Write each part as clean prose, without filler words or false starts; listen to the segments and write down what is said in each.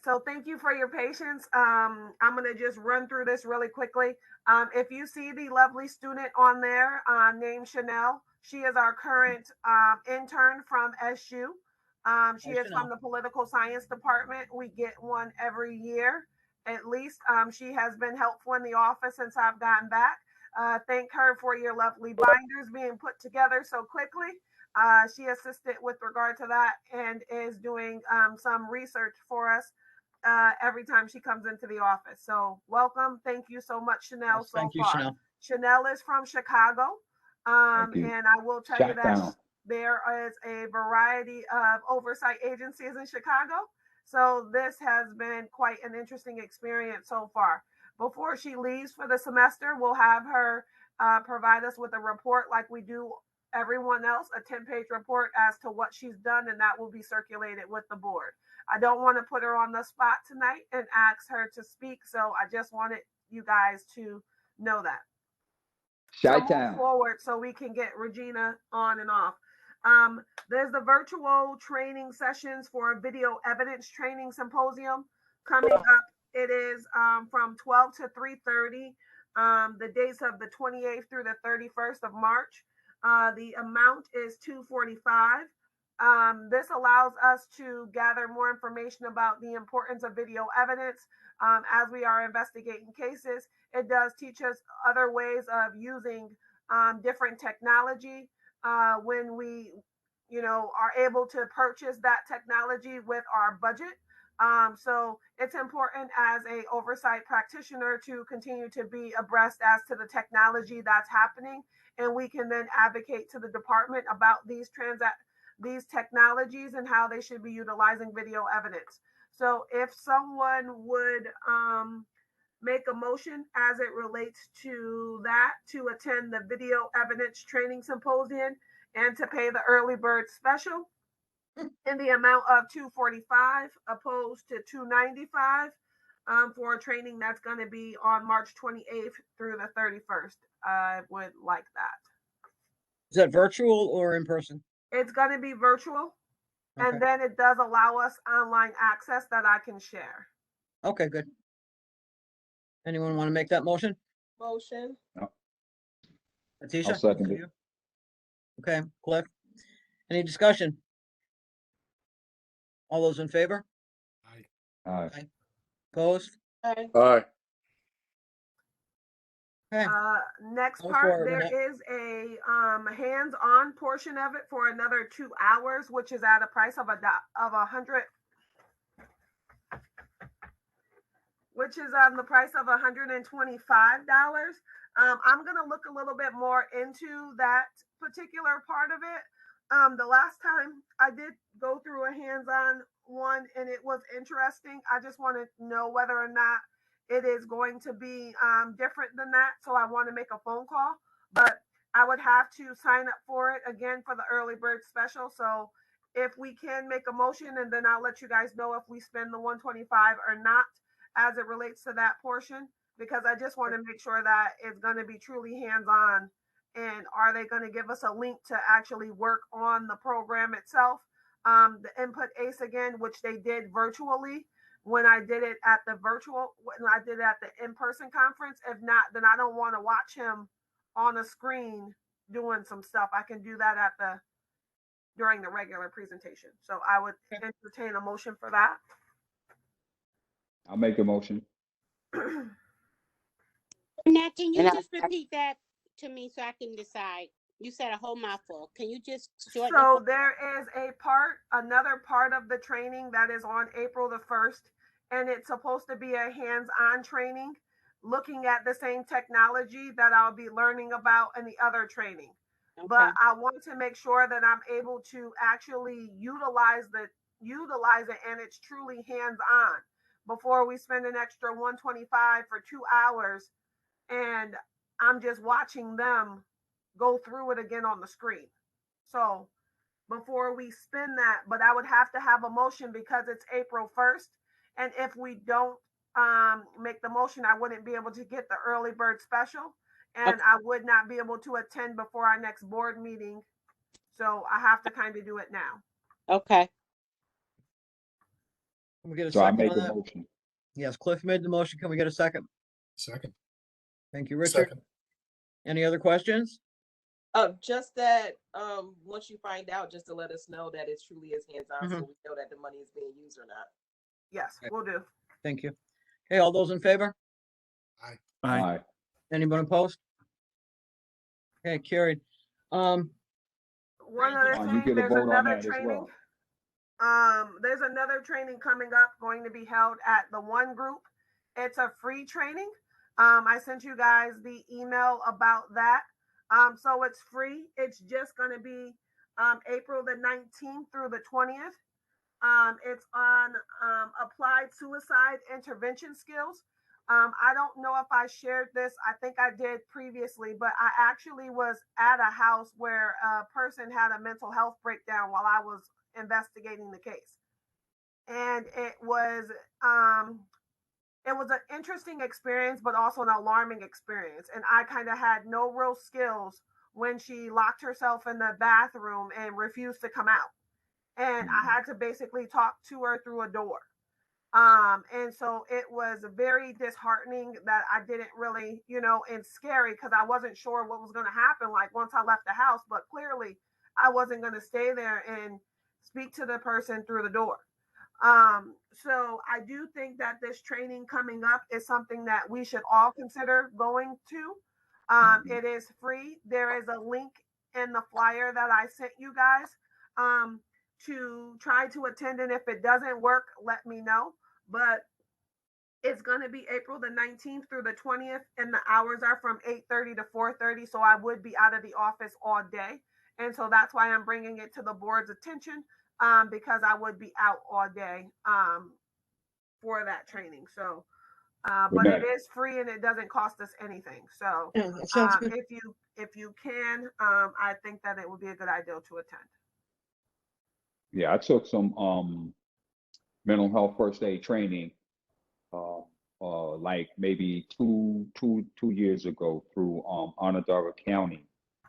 So thank you for your patience. I'm going to just run through this really quickly. If you see the lovely student on there named Chanel, she is our current intern from SU. She is from the political science department. We get one every year at least. She has been helpful in the office since I've gotten back. Thank her for your lovely binders being put together so quickly. She assisted with regard to that and is doing some research for us every time she comes into the office. So welcome. Thank you so much, Chanel, Yes, so thank you, far. Chanel. Chanel is from Chicago. Thank you. And I will tell you that Down. there is a variety of oversight agencies in Chicago. So this has been quite an interesting experience so far. Before she leaves for the semester, we'll have her provide us with a report like we do everyone else, a 10-page report as to what she's done, and that will be circulated with the board. I don't want to put her on the spot tonight and ask her to speak, so I just wanted you guys to know that. So move forward so we can get Regina on and off. There's the virtual training sessions for video evidence training symposium coming up. It is from 12 to 3:30. The dates of the 28th through the 31st of March. The amount is $245. This allows us to gather more information about the importance of video evidence as we are investigating cases. It does teach us other ways of using different technology when we, are able to purchase that technology with our budget. So it's important as a oversight practitioner to continue to be abreast as to the technology that's happening, and we can then advocate to the department about these technologies and how they should be utilizing video evidence. So if someone would make a motion as it relates to that, to attend the video evidence training symposium and to pay the early bird special in the amount of $245 opposed to $295 for a training that's going to be on March 28th through the 31st. I would like that. Is that virtual or in person? It's going to be virtual. Okay. And then it does allow us online access that I can share. Okay, good. Anyone want to make that motion? Motion. No. Atisha? I'll second it. Okay, Cliff. Any discussion? All those in favor? Aye. Opposed? Aye. Aye. Okay. Next part, there is a hands-on portion of it for another 2 hours, which is at a price of $100, which is the price of $125. I'm gonna look a little bit more into that particular part of it. The last time I did go through a hands-on one and it was interesting. I just want to know whether or not it is going to be different than that. So I want to make a phone call, but I would have to sign up for it again for the early bird special. So if we can make a motion, and then I'll let you guys know if we spend the $125 or not as it relates to that portion, because I just want to make sure that it's going to be truly hands-on. And are they going to give us a link to actually work on the program itself? The Input ACE again, which they did virtually when I did it at the in-person conference. If not, then I don't want to watch him on a screen doing some stuff. I can do that during the regular presentation. So I would entertain a motion for that. I'll make a motion. Now, can you just repeat that to me so I can decide? You said a whole mouthful. Can you just shorten? So there is another part of the training that is on April the 1st, and it's supposed to be a hands-on training looking at the same technology that I'll be learning about in the other training. Okay. But I want to make sure that I'm able to actually utilize it and it's truly hands-on before we spend an extra $125 for 2 hours and I'm just watching them go through it again on the screen. So before we spend that, but I would have to have a motion because it's April 1st. And if we don't make the motion, I wouldn't be able to get the early bird special. And I would not be able to attend before our next board meeting. So I have to kind of do it now. Okay. Can we get a So I second make on a that? motion. Yes, Cliff made the motion. Can we get a second? Second. Thank you, Richard. Second. Any other questions? Just that once you find out, just to let us know that it truly is hands-on, so Mhm. we know that the money is being used or not. Yes, we'll do. Thank you. Okay, all those in favor? Aye. Anyone opposed? Okay, carried. One other You thing, get a there's vote on another that as training. well. There's another training coming up, going to be held at the One Group. It's a free training. I sent you guys the email about that. So it's free. It's just going to be April the 19th through the 20th. It's on applied suicide intervention skills. I don't know if I shared this. I think I did previously, but I actually was at a house where a person had a mental health breakdown while I was investigating the case. And it was an interesting experience, but also an alarming experience. And I kind of had no real skills when she locked herself in the bathroom and refused to come out. And I had to basically talk to her through a door. And so it was very disheartening that I didn't really, and scary because I wasn't sure what was going to happen. Like once I left the house, but clearly I wasn't going to stay there and speak to the person through the door. So I do think that this training coming up is something that we should all consider going to. It is free. There is a link in the flyer that I sent you guys to try to attend. And if it doesn't work, let me know. But it's going to be April the 19th through the 20th, and the hours are from 8:30 to 4:30. So I would be out of the office all day. And so that's why I'm bringing it to the board's attention, because I would be out all day for that training. So, but it is free and it doesn't cost us anything. So Yeah, that sounds good. if you can, I think that it would be a good idea to attend. Yeah, I took some mental health first aid training like maybe two years ago through Onondaga County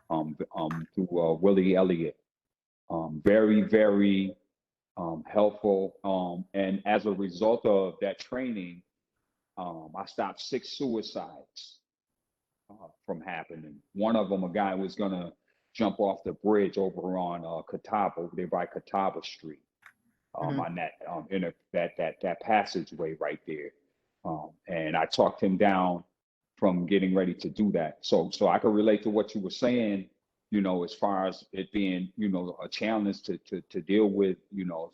through Willie Elliott. Very helpful. And as a result of that training, I stopped 6 suicides from happening. One of them, a guy was gonna jump off the bridge over on Catawba, over there by Catawba Street, on that in that passageway right there. And I talked him down from getting ready to do that. So I could relate to what you were saying, as far as it being, a challenge to deal with,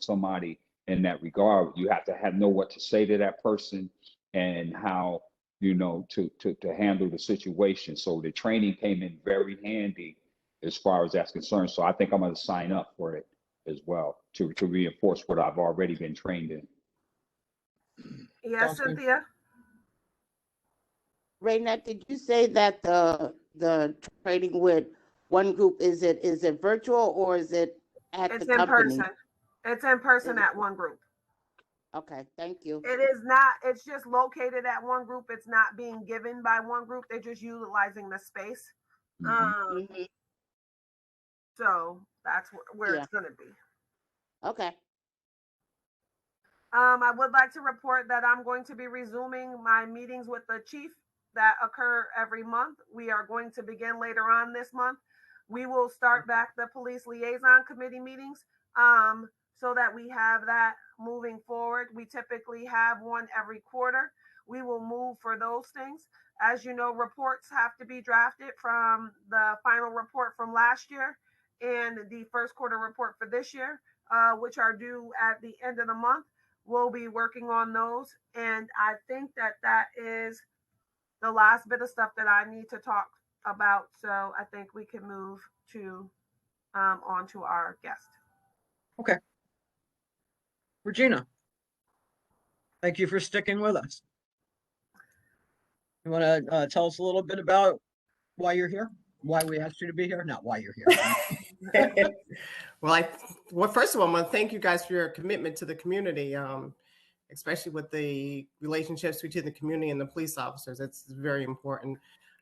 somebody in that regard. You have to know what to say to that person and how, to handle the situation. So the training came in very handy as far as that's concerned. So I think I'm going to sign up for it as well to reinforce what I've already been trained in. Yes, Cynthia. Raynette, did you say that the training with One Group is it virtual or is it at It's the in company? person. It's in person at One Group. Okay, thank you. It is not. It's just located at One Group. It's not being given by One Group. They're just utilizing the space. So that's where it's going to be. Okay. I would like to report that I'm going to be resuming my meetings with the chief that occur every month. We are going to begin later on this month. We will start back the police liaison committee meetings so that we have that moving forward. We typically have one every quarter. We will move for those things. As you know, reports have to be drafted from the final report from last year and the first quarter report for this year, which are due at the end of the month. We'll be working on those. And I think that is the last bit of stuff that I need to talk about. So I think we can move to on to our guest. Okay. Regina, thank you for sticking with us. You want to tell us a little bit about why you're here? Why we asked you to be here? Not why you're here. Well, first of all, I want to thank you guys for your commitment to the community, especially with the relationships between the community and the police officers. It's very important.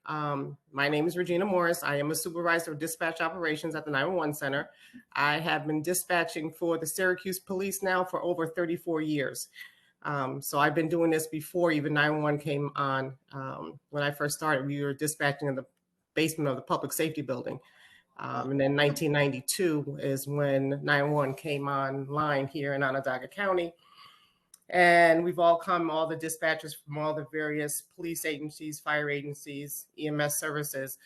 My name is Regina Morris. I am a supervisor of dispatch operations at the 911 Center. I have been dispatching for the Syracuse police now for over 34 years. So I've been doing this before even 911 came on. When I first started, we were dispatching in the basement of the public safety building. And then 1992 is when 911 came online here in Onondaga County. And we've all come, all the dispatchers from all the various police agencies, fire agencies, EMS services.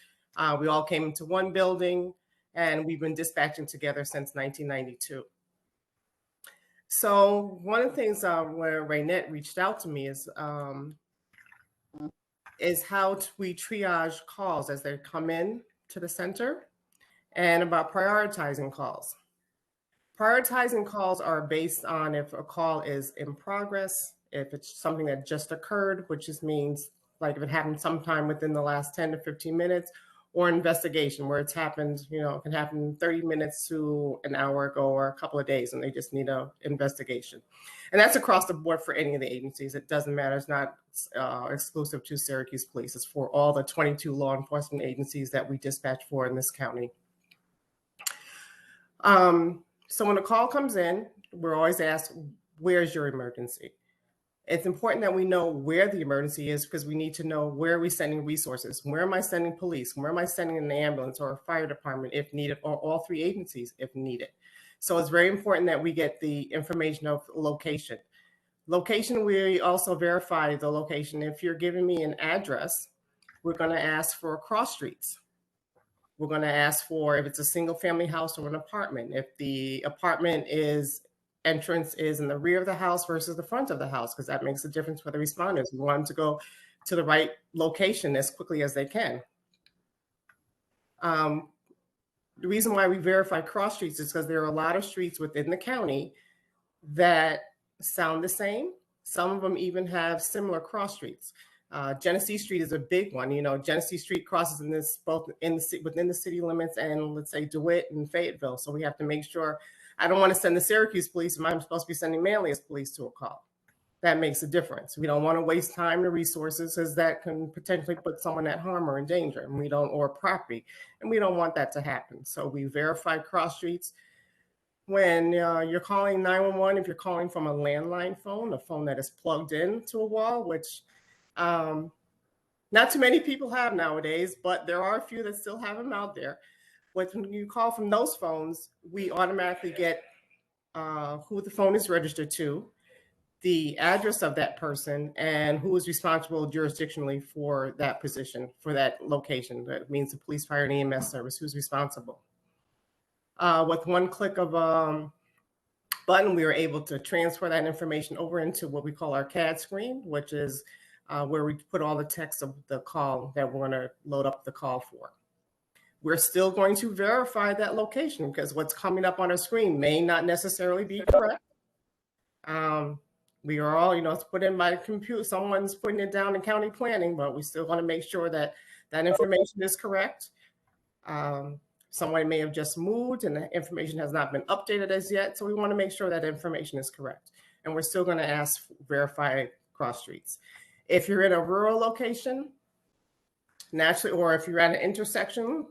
We all came into one building, and we've been dispatching together since 1992. So one of the things where Raynette reached out to me is how we triage calls as they come in to the center, and about prioritizing calls. Prioritizing calls are based on if a call is in progress, if it's something that just occurred, which just means like if it happened sometime within the last 10 to 15 minutes, or investigation where it's happened, it can happen 30 minutes to an hour ago or a couple of days, and they just need an investigation. And that's across the board for any of the agencies. It doesn't matter. It's not exclusive to Syracuse Police. It's for all the 22 law enforcement agencies that we dispatch for in this county. So when a call comes in, we're always asked, where's your emergency? It's important that we know where the emergency is because we need to know where are we sending resources. Where am I sending police? Where am I sending an ambulance or a fire department if needed, or all three agencies if needed? So it's very important that we get the information of location. Location, we also verify the location. If you're giving me an address, we're going to ask for cross streets. We're going to ask for if it's a single family house or an apartment. If the apartment entrance is in the rear of the house versus the front of the house, because that makes a difference for the responders. We want them to go to the right location as quickly as they can. The reason why we verify cross streets is because there are a lot of streets within the county that sound the same. Some of them even have similar cross streets. Genesee Street is a big one. Genesee Street crosses both within the city limits and, let's say, DeWitt and Fayetteville. So we have to make sure. I don't want to send the Syracuse police if I'm supposed to be sending Manlius police to a call. That makes a difference. We don't want to waste time and resources, as that can potentially put someone at harm or in danger, and or property, and we don't want that to happen. So we verify cross streets. When you're calling 911, if you're calling from a landline phone, a phone that is plugged into a wall, which not too many people have nowadays, but there are a few that still have them out there. When you call from those phones, we automatically get who the phone is registered to, the address of that person, and who is responsible jurisdictionally for that position, for that location. That means the police, fire, and EMS service, who's responsible. With one click of a button, we are able to transfer that information over into what we call our CAD screen, which is where we put all the text of the call that we're going to load up the call for. We're still going to verify that location because what's coming up on our screen may not necessarily be correct. We are all, it's put in by computer. Someone's putting it down in county planning, but we still want to make sure that that information is correct. Someone may have just moved and the information has not been updated as yet. So we want to make sure that information is correct. And we're still going to ask verify cross streets. If you're in a rural location, naturally, or if you're at an intersection,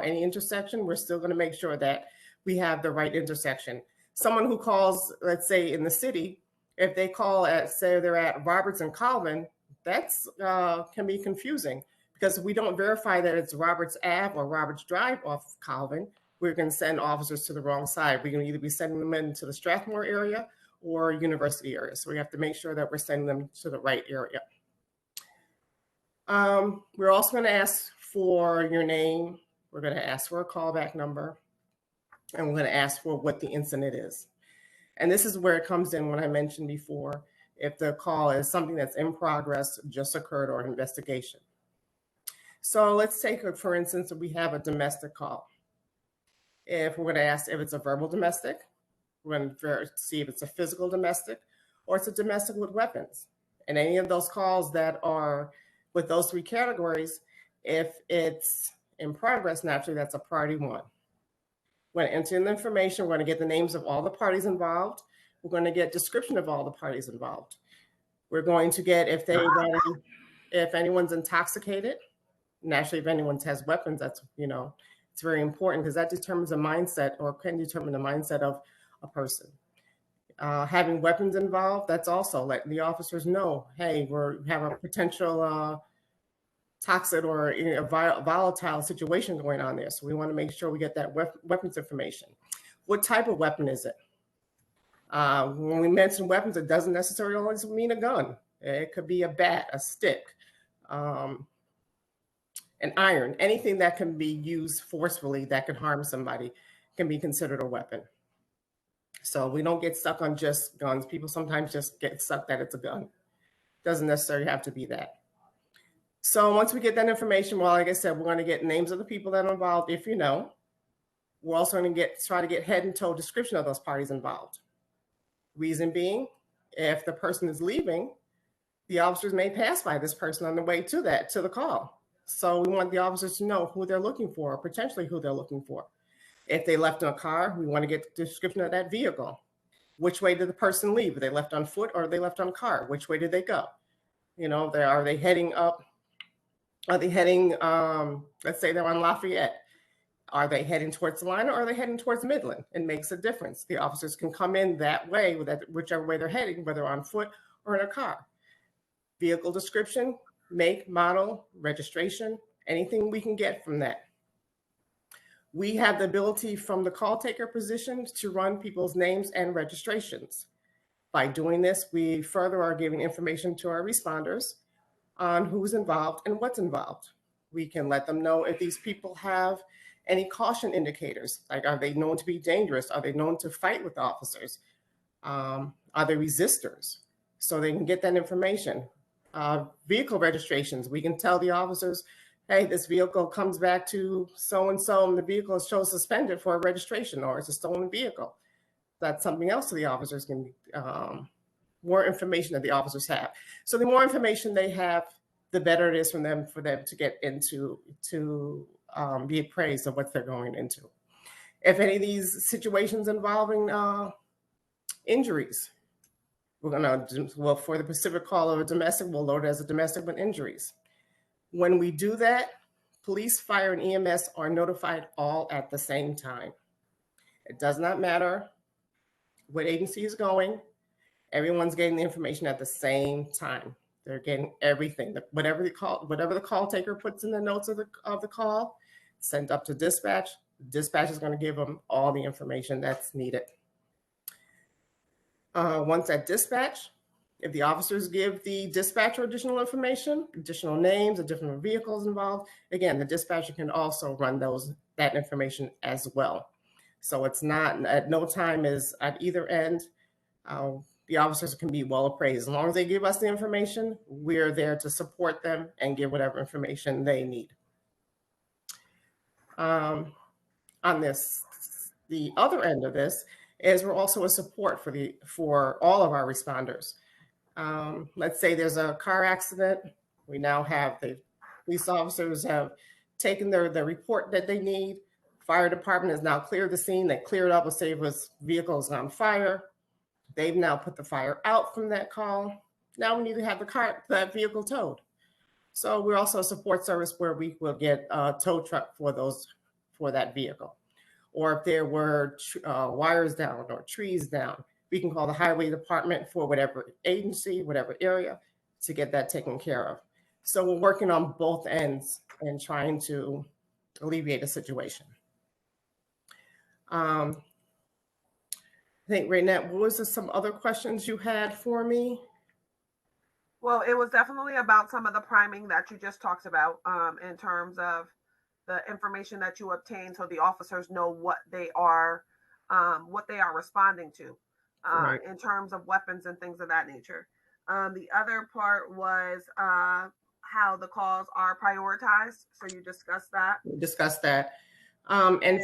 any intersection, we're still going to make sure that we have the right intersection. Someone who calls, let's say in the city, if they call say they're at Roberts and Calvin, that's can be confusing because if we don't verify that it's Roberts Ave or Roberts Drive off Calvin, we're going to send officers to the wrong side. We're going to either be sending them into the Strathmore area or University area. So we have to make sure that we're sending them to the right area. We're also going to ask for your name. We're going to ask for a callback number, and we're going to ask for what the incident is. And this is where it comes in when I mentioned before, if the call is something that's in progress, just occurred, or an investigation. So let's take, for instance, if we have a domestic call. If we're going to ask if it's a verbal domestic, we're going to see if it's a physical domestic, or it's a domestic with weapons. And any of those calls that are with those three categories, if it's in progress, naturally, that's a priority one. We're going to enter in the information. We're going to get the names of all the parties involved. We're going to get description of all the parties involved. We're going to get if anyone's intoxicated. naturally, if anyone has weapons, that's, it's very important because that determines a mindset or can determine the mindset of a person. Having weapons involved, that's also letting the officers know, hey, we have a potential toxic or a volatile situation going on there. So we want to make sure we get that weapons information. What type of weapon is it? When we mention weapons, it doesn't necessarily always mean a gun. It could be a bat, a stick, an iron, anything that can be used forcefully that could harm somebody can be considered a weapon. So we don't get stuck on just guns. People sometimes just get stuck that it's a gun. Doesn't necessarily have to be that. So once we get that information, well, like I said, we're going to get names of the people that are involved, if you know. We're also going to try to get head and toe description of those parties involved. Reason being, if the person is leaving, the officers may pass by this person on the way to the call. So we want the officers to know who they're looking for, or potentially who they're looking for. If they left in a car, we want to get the description of that vehicle. Which way did the person leave? Are they left on foot or are they left on car? Which way did they go? Are they heading up? Are they heading, let's say they're on Lafayette. Are they heading towards Salina or are they heading towards Midland? It makes a difference. The officers can come in that way, whichever way they're heading, whether on foot or in a car. Vehicle description, make, model, registration, anything we can get from that. We have the ability from the call taker position to run people's names and registrations. By doing this, we further are giving information to our responders on who's involved and what's involved. We can let them know if these people have any caution indicators, like are they known to be dangerous? Are they known to fight with officers? Are they resistors? So they can get that information. Vehicle registrations, we can tell the officers, hey, this vehicle comes back to so-and-so and the vehicle is shown suspended for a registration or it's a stolen vehicle. That's something else the officers can, more information that the officers have. So the more information they have, the better it is for them to get into, to be appraised of what they're going into. If any of these situations involving injuries, we're gonna, well, for the Pacific call of a domestic, we'll load it as a domestic with injuries. When we do that, police, fire, and EMS are notified all at the same time. It does not matter what agency is going. Everyone's getting the information at the same time. They're getting everything. Whatever the call taker puts in the notes of the call, sent up to dispatch. Dispatch is going to give them all the information that's needed. Once at dispatch, if the officers give the dispatcher additional information, additional names, the different vehicles involved, again, the dispatcher can also run that information as well. So it's not, at no time is at either end, the officers can be well appraised. As long as they give us the information, we're there to support them and give whatever information they need. On this, the other end of this is we're also a support for all of our responders. Let's say there's a car accident. We now have the police officers have taken the report that they need. Fire department has now cleared the scene. They cleared up, let's say it was vehicles on fire. They've now put the fire out from that call. Now we need to have that vehicle towed. So we're also a support service where we will get a tow truck for that vehicle. Or if there were wires down or trees down, we can call the highway department for whatever agency, whatever area, to get that taken care of. So we're working on both ends and trying to alleviate a situation. I think, Raynette, what was some other questions you had for me? Well, it was definitely about some of the priming that you just talked about in terms of the information that you obtain so the officers know what they are responding to right. In terms of weapons and things of that nature. The other part was how the calls are prioritized. So you discussed that. We discussed that. And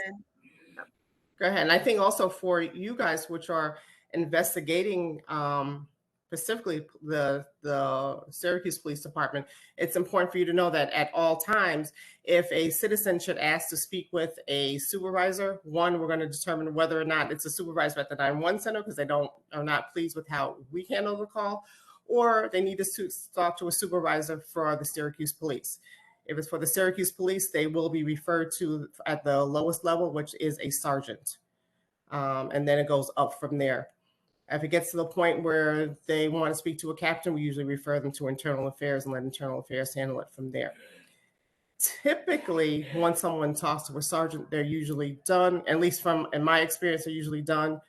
go ahead. And I think also for you guys, which are investigating specifically the Syracuse Police Department, it's important for you to know that at all times, if a citizen should ask to speak with a supervisor, one, we're going to determine whether or not it's a supervisor at the 911 center because they are not pleased with how we handle the call, or they need to talk to a supervisor for the Syracuse Police. If it's for the Syracuse police, they will be referred to at the lowest level, which is a sergeant. And then it goes up from there. If it gets to the point where they want to speak to a captain, we usually refer them to internal affairs and let internal affairs handle it from there. Typically, once someone talks to a sergeant, they're usually done, at least in my experience, they're usually done.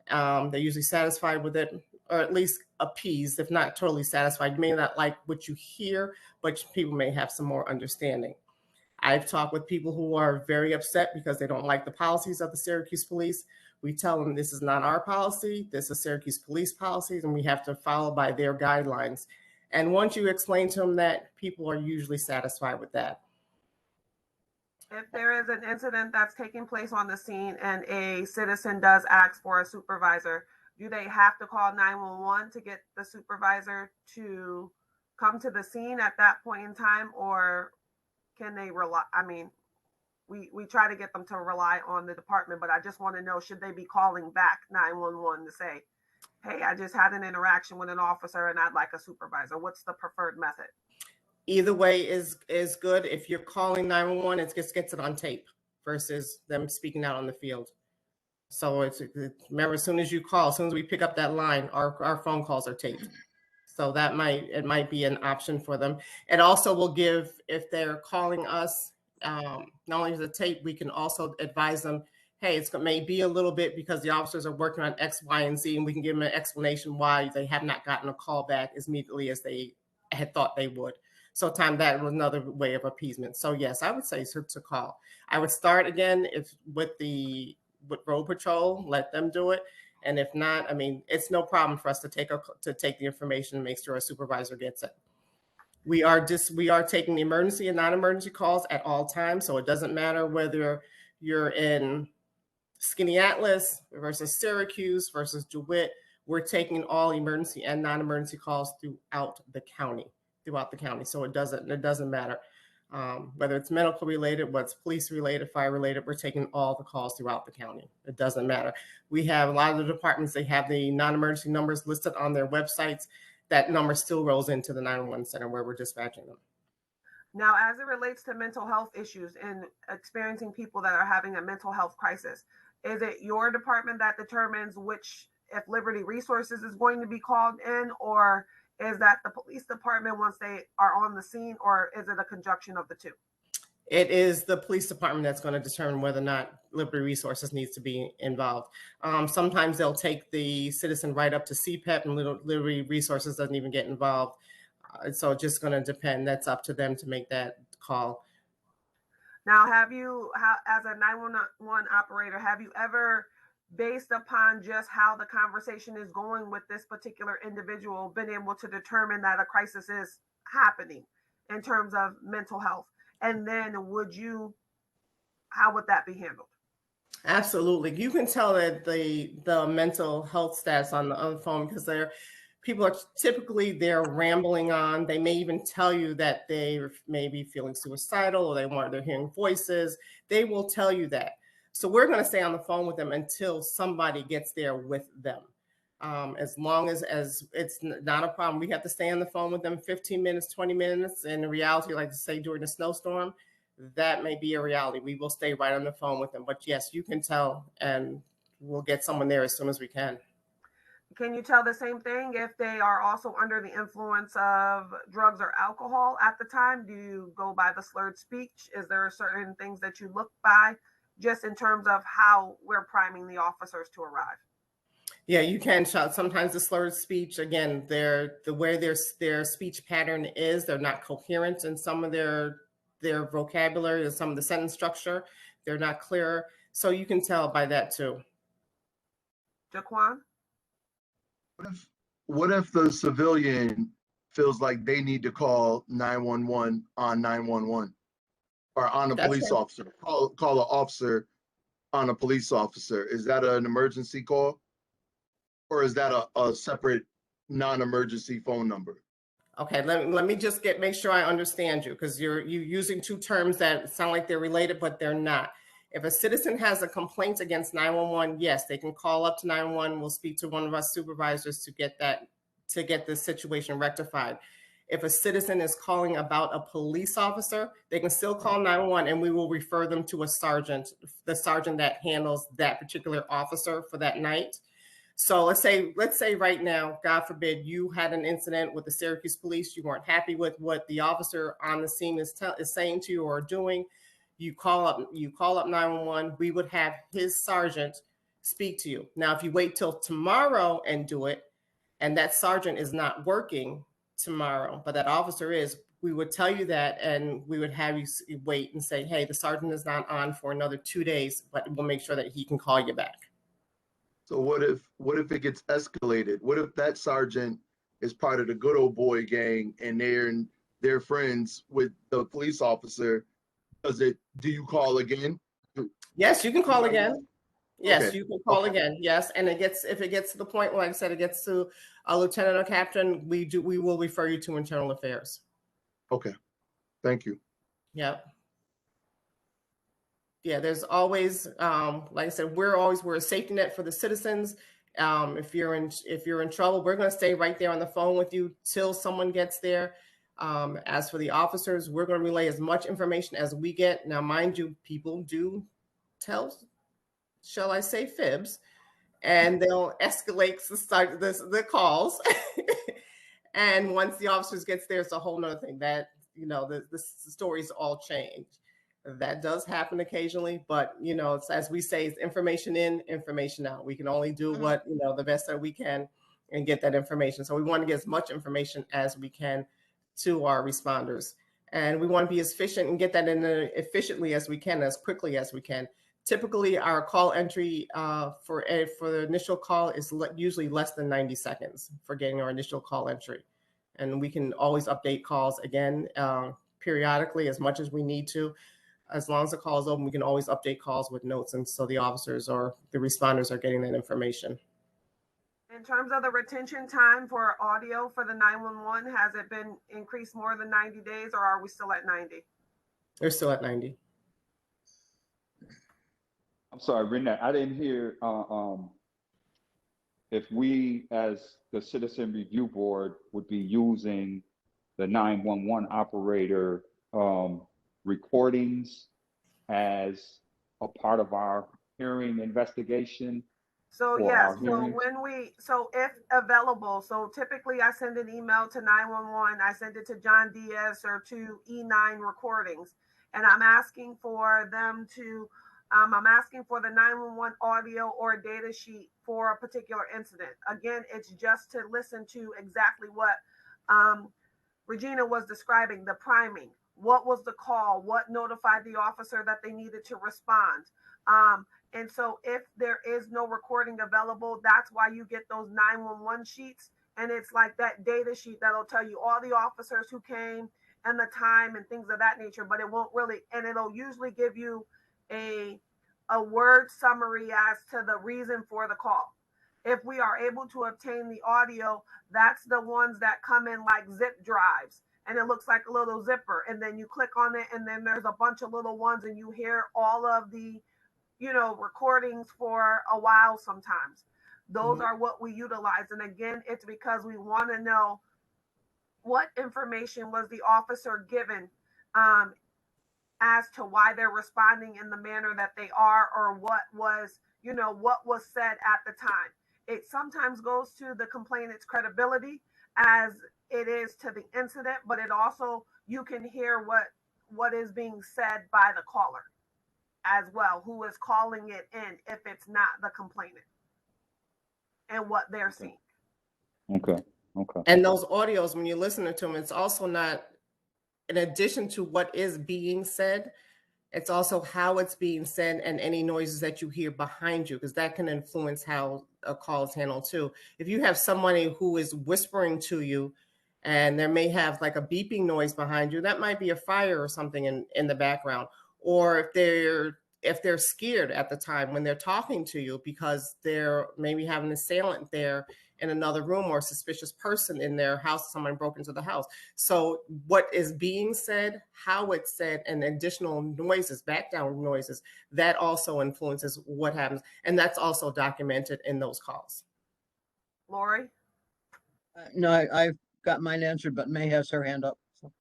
They're usually satisfied with it, or at least appeased, if not totally satisfied. You may not like what you hear, but people may have some more understanding. I've talked with people who are very upset because they don't like the policies of the Syracuse police. We tell them this is not our policy, this is Syracuse police policies, and we have to follow by their guidelines. And once you explain to them that, people are usually satisfied with that. If there is an incident that's taking place on the scene and a citizen does ask for a supervisor, do they have to call 911 to get the supervisor to come to the scene at that point in time, or can they rely? I mean, we try to get them to rely on the department, but I just want to know, should they be calling back 911 to say, hey, I just had an interaction with an officer and I'd like a supervisor? What's the preferred method? Either way is good. If you're calling 911, it just gets it on tape versus them speaking out on the field. So remember, as soon as you call, as soon as we pick up that line, our phone calls are taped. So it might be an option for them. It also will give, if they're calling us, not only the tape, we can also advise them, hey, it may be a little bit because the officers are working on X, Y, and Z, and we can give them an explanation why they have not gotten a call back as immediately as they had thought they would. So that was another way of appeasement. So yes, I would say to call. I would start again with road patrol, let them do it. And if not, I mean, it's no problem for us to take the information and make sure a supervisor gets it. We are taking the emergency and non-emergency calls at all times. So it doesn't matter whether you're in Skinny Atlas versus Syracuse versus DeWitt. We're taking all emergency and non-emergency calls throughout the county. So it doesn't matter whether it's medical related, what's police related, fire related. We're taking all the calls throughout the county. It doesn't matter. We have a lot of the departments, they have the non-emergency numbers listed on their websites. That number still rolls into the 911 center where we're dispatching them. Now, as it relates to mental health issues and experiencing people that are having a mental health crisis, is it your department that determines if Liberty Resources is going to be called in, or is that the police department once they are on the scene, or is it a conjunction of the two? It is the police department that's going to determine whether or not Liberty Resources needs to be involved. Sometimes they'll take the citizen right up to CPEP and Liberty Resources doesn't even get involved. So it's just going to depend. That's up to them to make that call. Now, as a 911 operator, have you ever, based upon just how the conversation is going with this particular individual, been able to determine that a crisis is happening in terms of mental health? And then how would that be handled? Absolutely. You can tell that the mental health stats on the phone, because people are typically rambling on. They may even tell you that they may be feeling suicidal, or they're hearing voices. They will tell you that. So we're going to stay on the phone with them until somebody gets there with them. As long as it's not a problem, we have to stay on the phone with them 15 minutes, 20 minutes. And in reality, like to say during a snowstorm, that may be a reality. We will stay right on the phone with them. But yes, you can tell, and we'll get someone there as soon as we can. Can you tell the same thing if they are also under the influence of drugs or alcohol at the time? Do you go by the slurred speech? Is there certain things that you look by just in terms of how we're priming the officers to arrive? Yeah, you can shout. Sometimes the slurred speech, again, the way their speech pattern is, they're not coherent in some of their vocabulary, or some of the sentence structure. They're not clear. So you can tell by that too. Jaquan? What if the civilian feels like they need to call 911 on 911 or on a police officer? Call an officer on a police officer. Is that an emergency call? Or is that a separate non-emergency phone number? Okay, let me just make sure I understand you, because you're using two terms that sound like they're related, but they're not. If a citizen has a complaint against 911, yes, they can call up to 911. We'll speak to one of our supervisors to get the situation rectified. If a citizen is calling about a police officer, they can still call 911 and we will refer them to a sergeant, the sergeant that handles that particular officer for that night. So let's say right now, God forbid, you had an incident with the Syracuse police. You weren't happy with what the officer on the scene is saying to you or doing. You call up 911. We would have his sergeant speak to you. Now, if you wait till tomorrow and do it, and that sergeant is not working tomorrow, but that officer is, we would tell you that, and we would have you wait and say, hey, the sergeant is not on for another 2 days, but we'll make sure that he can call you back. So what if it gets escalated? What if that sergeant is part of the good old boy gang and they're friends with the police officer? Do you call again? Yes, you can call again. Yes, Okay. you can call again. Yes, and if it gets to the point, like I said, it gets to a lieutenant or captain, we will refer you to internal affairs. Okay. Thank you. Yep. Yeah, there's always, like I said, we're a safety net for the citizens. If you're in trouble, we're going to stay right there on the phone with you till someone gets there. As for the officers, we're going to relay as much information as we get. Now, mind you, people do tell, shall I say, fibs, and they'll escalate the calls. And once the officers gets there, it's a whole nother thing that, the stories all change. That does happen occasionally, but it's, as we say, it's information in, information out. We can only do what, the best that we can and get that information. So we want to get as much information as we can to our responders. And we want to be as efficient and get that in efficiently as we can, as quickly as we can. Typically, our call entry for the initial call is usually less than 90 seconds for getting our initial call entry. And we can always update calls again periodically as much as we need to. As long as the call is open, we can always update calls with notes. And so the officers or the responders are getting that information. In terms of the retention time for audio for the 911, has it been increased more than 90 days or are we still at 90? They're still at 90. I'm sorry, Renee, I didn't hear if we, as the Citizen Review Board, would be using the 911 operator recordings as a part of our hearing investigation. So yes, so if available, so typically I send an email to 911, I send it to John Diaz or to E9 Recordings, and I'm asking for them to, I'm asking for the 911 audio or data sheet for a particular incident. Again, it's just to listen to exactly what Regina was describing, the priming. What was the call? What notified the officer that they needed to respond? And so if there is no recording available, that's why you get those 911 sheets. And it's like that data sheet that'll tell you all the officers who came and the time and things of that nature, but it won't really, and it'll usually give you a word summary as to the reason for the call. If we are able to obtain the audio, that's the ones that come in like zip drives. And it looks like a little zipper, and then you click on it, and then there's a bunch of little ones, and you hear all of the, recordings for a while sometimes. Those are what we utilize. And again, it's because we want to know what information was the officer given as to why they're responding in the manner that they are, or what was said at the time. It sometimes goes to the complainant's credibility as it is to the incident, but it also, you can hear what is being said by the caller as well, who is calling it in, if it's not the complainant, and what they're seeing. Okay. And those audios, when you're listening to them, it's also not, in addition to what is being said, it's also how it's being said and any noises that you hear behind you, because that can influence how a call is handled too. If you have somebody who is whispering to you and there may have like a beeping noise behind you, that might be a fire or something in the background. Or if they're scared at the time when they're talking to you because they're maybe having an assailant there in another room or a suspicious person in their house, someone broke into the house. So what is being said, how it's said, and additional noises, background noises, that also influences what happens. And that's also documented in those calls. Lori? No, got mine answered, but May has her hand up. So.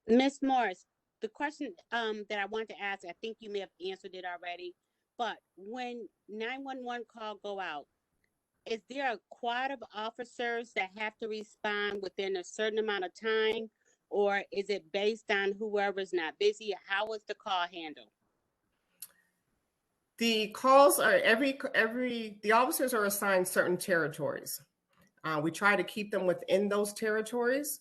Miss Morris, the question that I wanted to ask, I think you may have answered it already, but when 911 call go out, is there a quad of officers that have to respond within a certain amount of time, or is it based on whoever's not busy? How is the call handled? The calls are the officers are assigned certain territories. We try to keep them within those territories,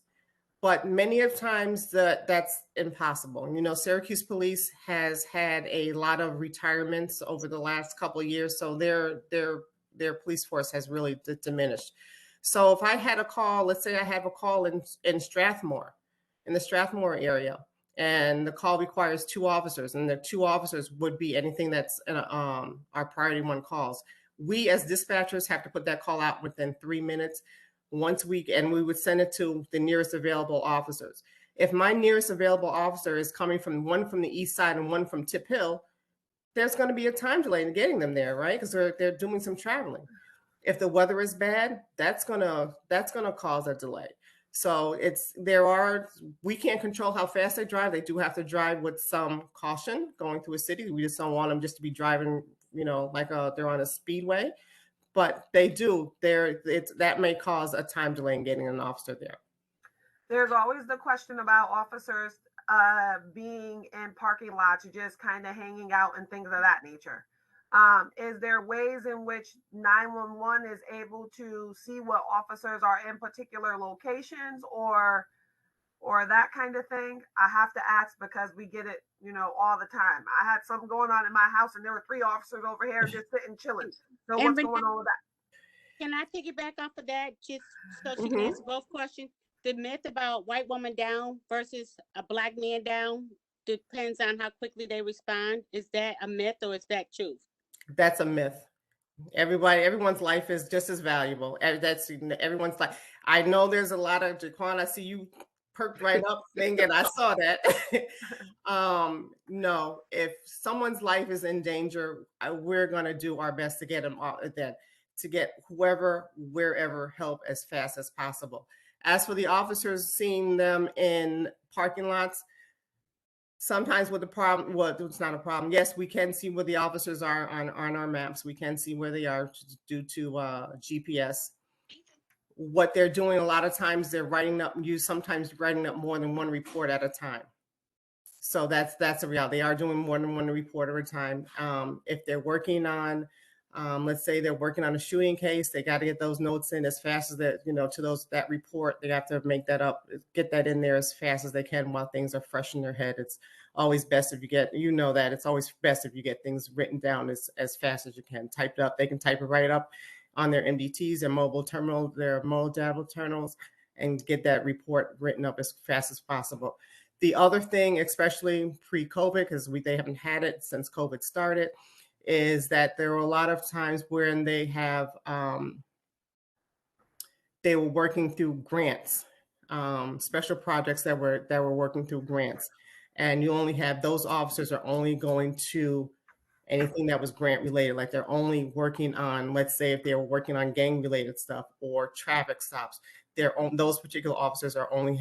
but many of times that's impossible. You know, Syracuse Police has had a lot of retirements over the last couple of years, so their police force has really diminished. So if I had a call, let's say I have a call in Strathmore, in the Strathmore area, and the call requires 2 officers, and the 2 officers would be anything that's our priority 1 calls. We as dispatchers have to put that call out within 3 minutes and we would send it to the nearest available officers. If my nearest available officer is coming from one from the east side and one from Tip Hill, there's going to be a time delay in getting them there, right? Because they're doing some traveling. If the weather is bad, that's gonna cause a delay. So we can't control how fast they drive. They do have to drive with some caution going through a city. We just don't want them just to be driving, like they're on a speedway. But they do. That may cause a time delay in getting an officer there. There's always the question about officers being in parking lots, just kind of hanging out and things of that nature. Is there ways in which 911 is able to see what officers are in particular locations or that kind of thing? I have to ask because we get it, all the time. I had something going on in my house and there were 3 officers over here just sitting chilling. So what's going on with that? Can I piggyback off of that just so she can answer both questions? The myth about white woman down versus a black man down depends on how quickly they respond. Is that a myth or is that truth? That's a myth. Everyone's life is just as valuable. That's everyone's life. I know there's a lot of Jaquan. I see you perked right up thinking I saw that. No, if someone's life is in danger, we're going to do our best to get them to get wherever help as fast as possible. As for the officers seeing them in parking lots, sometimes with the problem, well, it's not a problem. Yes, we can see where the officers are on our maps. We can see where they are due to GPS. What they're doing a lot of times, they're sometimes writing up more than 1 report at a time. So that's a reality. They are doing more than 1 report at a time. If they're working on, let's say they're working on a shooting case, they got to get those notes in as fast as that, to that report. They have to make that up, get that in there as fast as they can while things are fresh in their head. It's always best if you get, it's always best if you get things written down as fast as you can, typed up. They can type it right up on their MDTs, their mobile terminal, their mobile terminals, and get that report written up as fast as possible. The other thing, especially pre-COVID, because they haven't had it since COVID started, is that there were a lot of times when they were working through grants, special projects that were working through grants, and you only have those officers are only going to anything that was grant related. Like they're only working on, let's say if they were working on gang related stuff or traffic stops, those particular officers are only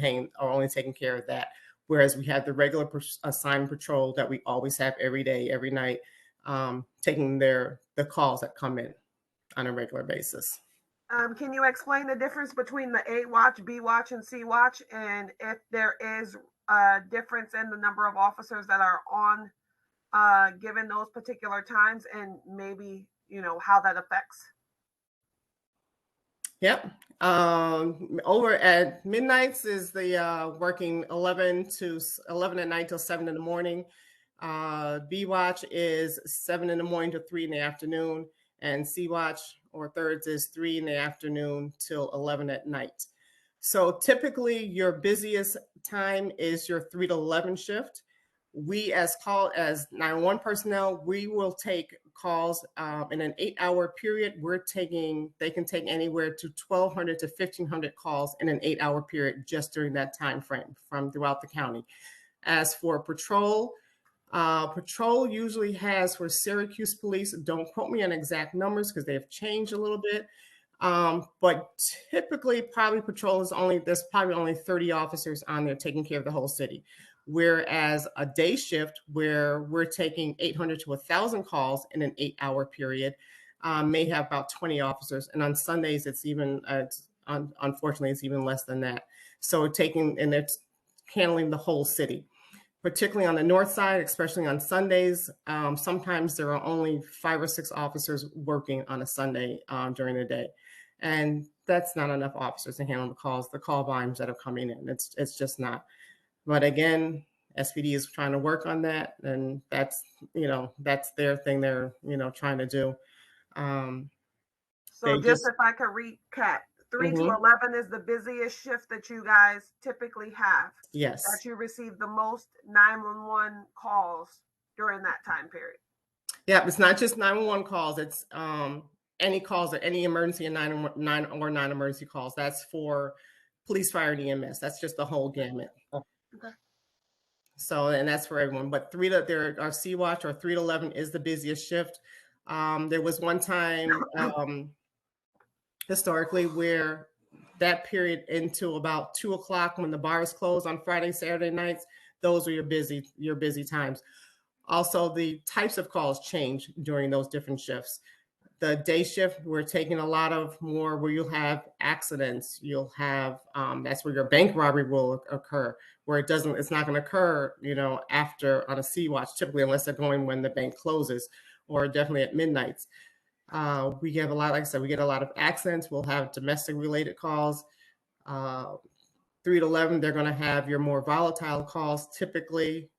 taking care of that. Whereas we have the regular assigned patrol that we always have every day, every night, taking the calls that come in on a regular basis. Can you explain the difference between the A watch, B watch, and C watch, and if there is a difference in the number of officers that are on given those particular times, and maybe how that affects? Yep. Over at midnights is the working 11 at night till 7 in the morning. B watch is 7 in the morning to 3 in the afternoon, and C watch or thirds is 3 in the afternoon till 11 at night. So typically your busiest time is your 3 to 11 shift. We as 911 personnel, we will take calls in an 8-hour period. They can take anywhere to 1,200 to 1,500 calls in an 8-hour period just during that time frame from throughout the county. As for patrol usually has, for Syracuse Police, don't quote me on exact numbers because they have changed a little bit. But typically, probably patrol is there's probably only 30 officers on there taking care of the whole city. Whereas a day shift where we're taking 800 to 1,000 calls in an 8-hour period may have about 20 officers. And on Sundays, it's even, unfortunately, it's even less than that. So they're handling the whole city, particularly on the north side, especially on Sundays. Sometimes there are only 5 or 6 officers working on a Sunday during the day. And that's not enough officers to handle the call volumes that are coming in. It's just not. But again, SPD is trying to work on that, and that's their thing they're trying to do. So just if I could recap, 3 to 11 is the busiest shift that you guys typically have. Yes. That you receive the most 911 calls during that time period. Yeah, it's not just 911 calls. It's any calls or any emergency and 911 or non-emergency calls. That's for police, fire, and EMS. That's just the whole gamut. Okay. So, and that's for everyone. But our C-Watch or 3 to 11 is the busiest shift. There was one time historically where that period into about 2 o'clock when the bars closed on Friday, Saturday nights, those were your busy times. Also, the types of calls change during those different shifts. The day shift, we're taking a lot of more where you'll have accidents. You'll have, that's where your bank robbery will occur, where it's not going to occur, after on a C-Watch, typically, unless they're going when the bank closes, or definitely at midnights. We get a lot, like I said, we get a lot of accidents. We'll have domestic related calls. 3 to 11, they're going to have your more volatile calls. Typically,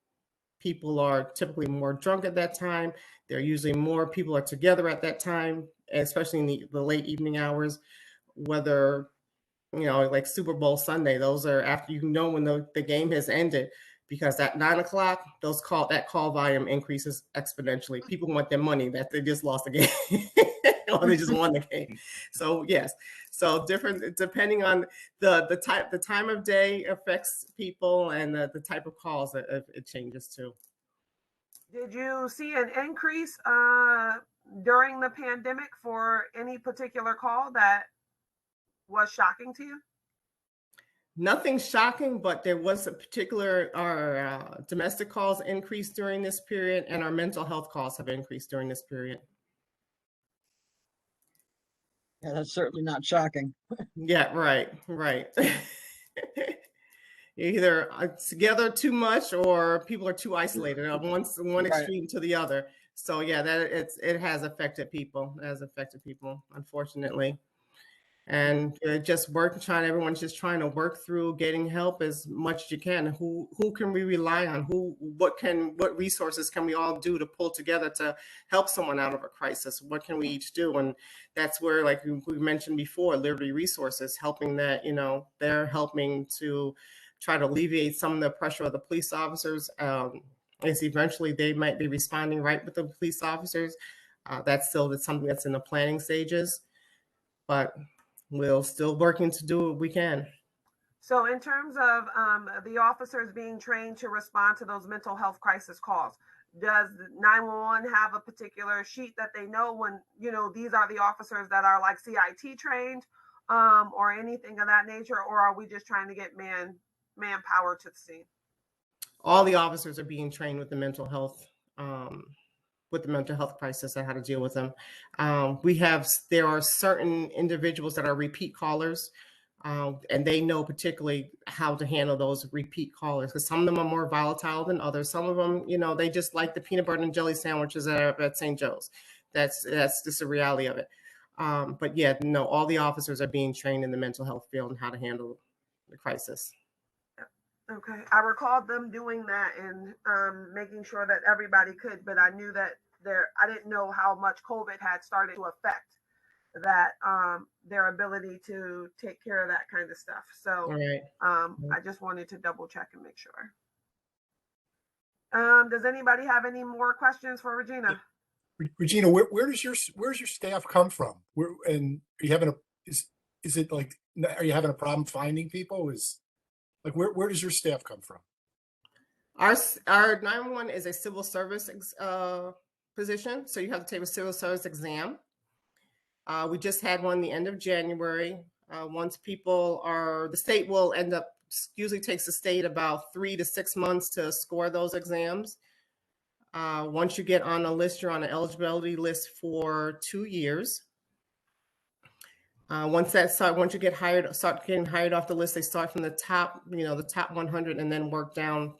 people are typically more drunk at that time. They're usually more people are together at that time, especially in the late evening hours, whether, like Super Bowl Sunday, those are after when the game has ended, because at 9 o'clock, that call volume increases exponentially. People want their money that they just lost the game or they just won the game. So yes, so different depending on the time of day affects people, and the type of calls it changes too. Did you see an increase during the pandemic for any particular call that was shocking to you? Nothing shocking, but there was our domestic calls increased during this period, and our mental health calls have increased during this period. Yeah, that's certainly not shocking. Yeah, right. Either together too much, or people are too isolated on one extreme to the other. So yeah, it has affected people. It has affected people, unfortunately. And everyone's just trying to work through getting help as much as you can. Who can we rely on? What resources can we all do to pull together to help someone out of a crisis? What can we each do? And that's where, like we mentioned before, Liberty Resources helping that, they're helping to try to alleviate some of the pressure of the police officers. As eventually they might be responding right with the police officers. That's something that's in the planning stages, but we're still working to do what we can. So in terms of the officers being trained to respond to those mental health crisis calls, does 911 have a particular sheet that they know when, these are the officers that are like CIT trained or anything of that nature? Or are we just trying to get manpower to the scene? All the officers are being trained with the mental health crisis and how to deal with them. There are certain individuals that are repeat callers, and they know particularly how to handle those repeat callers, because some of them are more volatile than others. Some of them, they just like the peanut butter and jelly sandwiches at St. Joe's. That's just the reality of it. But yeah, no, all the officers are being trained in the mental health field and how to handle the crisis. Okay, I recalled them doing that and making sure that everybody could, but I knew that I didn't know how much COVID had started to affect that their ability to take care of that kind of stuff. So I just wanted to double check and make sure. Does anybody have any more questions for Regina? Regina, where's your staff come from? And are you having are you having a problem finding people? Where does your staff come from? Our 911 is a civil service position, so you have to take a civil service exam. We just had one the end of January. Once the state will usually takes the state about 3 to 6 months to score those exams. Once you get on a list, you're on an eligibility list for 2 years. Once you start getting hired off the list, they start from the top, the top 100, and then work down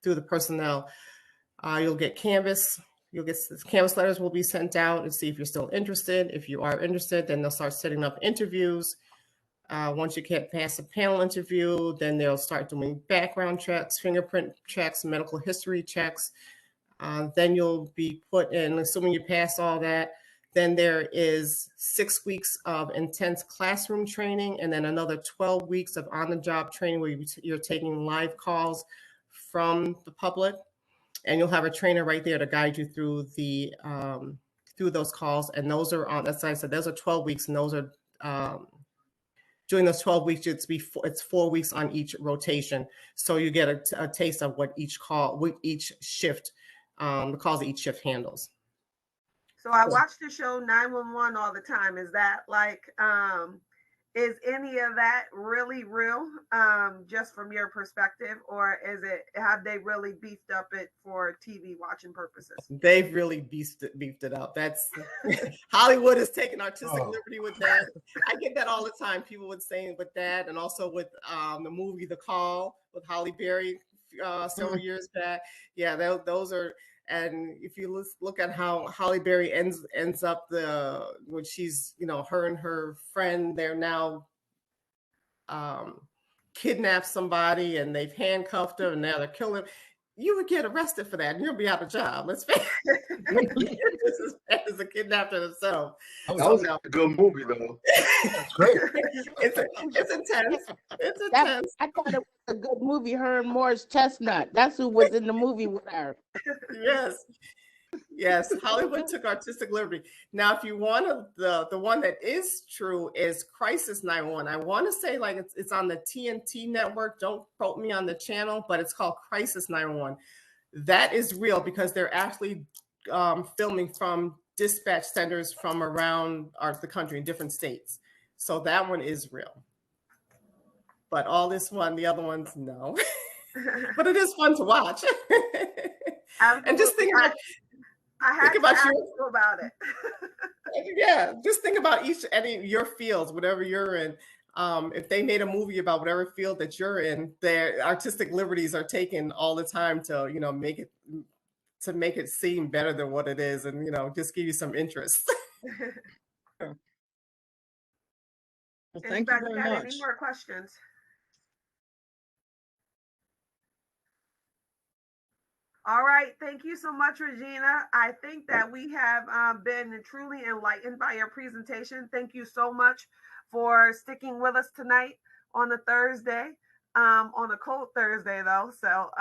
through the personnel. You'll get canvas letters will be sent out and see if you're still interested. If you are interested, then they'll start setting up interviews. Once you get past the panel interview, then they'll start doing background checks, fingerprint checks, medical history checks. Then you'll be put in, assuming you pass all that, then there is 6 weeks of intense classroom training, and then another 12 weeks of on-the-job training where you're taking live calls from the public, and you'll have a trainer right there to guide you through through those calls. And those are on, as I said, those are 12 weeks, and those are during those 12 weeks, it's 4 weeks on each rotation. So you get a taste of what each shift, the calls that each shift handles. So I watch the show 911 all the time. Is that like, is any of that really real, just from your perspective, or have they really beefed up it for TV watching purposes? They've really beefed it up. That's Hollywood is taking artistic liberty with that. I get that all the time. People would say with that, and also with the movie The Call with Halle Berry several years back. Yeah, those are. And if you look at how Halle Berry ends up when she's, her and her friend, they're now kidnapped somebody and they've handcuffed her and now they're killing him. You would get arrested for that and you'll be out of job. Let's face it. This is bad as a kidnapper itself. That was a good movie, though. That's great. It's intense. It's intense. I thought it was a good movie, her and Morris Chestnut. That's who was in the movie with her. Yes, Hollywood took artistic liberty. Now, if you want the one that is true is Crisis 911. I want to say like it's on the TNT network. Don't quote me on the channel, but it's called Crisis 911. That is real because they're actually filming from dispatch centers from around the country in different states. So that one is real. But the other ones, no. But it is fun to watch. And just think about about it. Yeah, just think about any of your fields, whatever you're in. If they made a movie about whatever field that you're in, their artistic liberties are taken all the time to, make it seem better than what it is, and just give you some interest. Well, thank you very much. Any more questions? All right, thank you so much, Regina. I think that we have been truly enlightened by your presentation. Thank you so much for sticking with us tonight on a Thursday, on a cold Thursday though. So,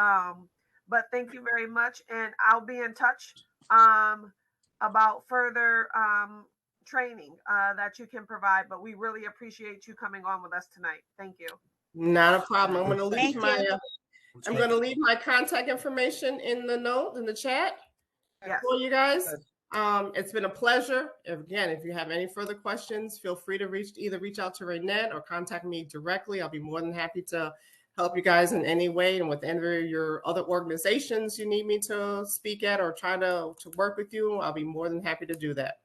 but thank you very much, and I'll be in touch about further training that you can provide. But we really appreciate you coming on with us tonight. Thank you. Not a problem. I'm going to leave my contact information in the chat for you guys. It's been a pleasure. Again, if you have any further questions, feel free to reach out to Renette or contact me directly. I'll be more than happy to help you guys in any way, and with any of your other organizations you need me to speak at or try to work with you, I'll be more than happy to do that.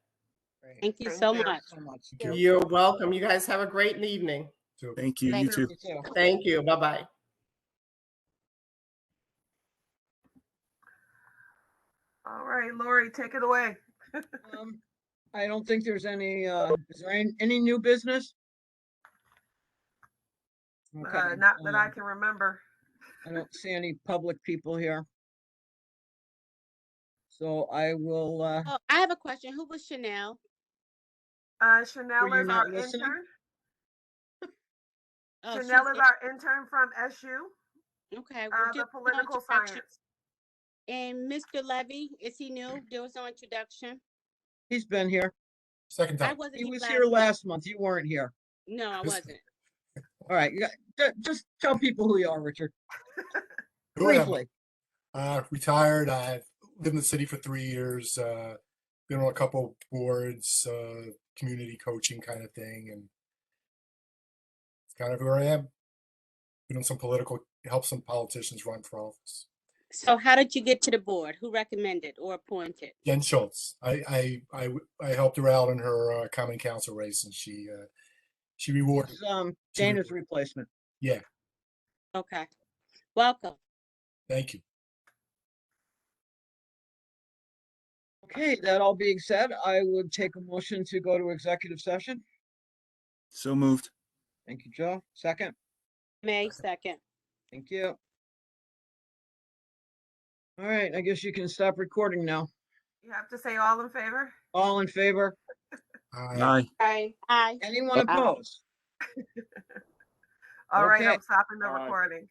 Thank you so much. You're welcome. You guys have a great evening. Thank you. You too. Thank you. Bye-bye. All right, Lori, take it away. I don't think there's any, is there any new business? Okay. Not that I can remember. I don't see any public people here. So I will. Oh, I have a question. Who was Chanel? Chanel is our listening? intern. Oh, Chanel is our intern from SU. Okay. The political science. And Mr. Levy, is he new? There was no introduction. He's been here. Second time. He was here last month. You weren't here. No, I wasn't. All right. Just tell people who you are, Richard. Who am I? Briefly. Retired. I've lived in the city for 3 years. been on a couple boards, community coaching kind of thing, and it's kind of where I am. Been on some help some politicians run for office. So how did you get to the board? Who recommended or appointed? Jen Schultz. I helped her out in her common council race, and she rewarded. It's, Dana's replacement. Yeah, Okay. Welcome. thank you. Okay, that all being said, I would take a motion to go to executive session. So moved. Thank you, Joe. Second. May 2nd. Thank you. All right, I guess you can stop recording now. You have to say all in favor. All in favor? Aye. Aye. Anyone opposed? All right, Okay. I'm stopping the All right. recording.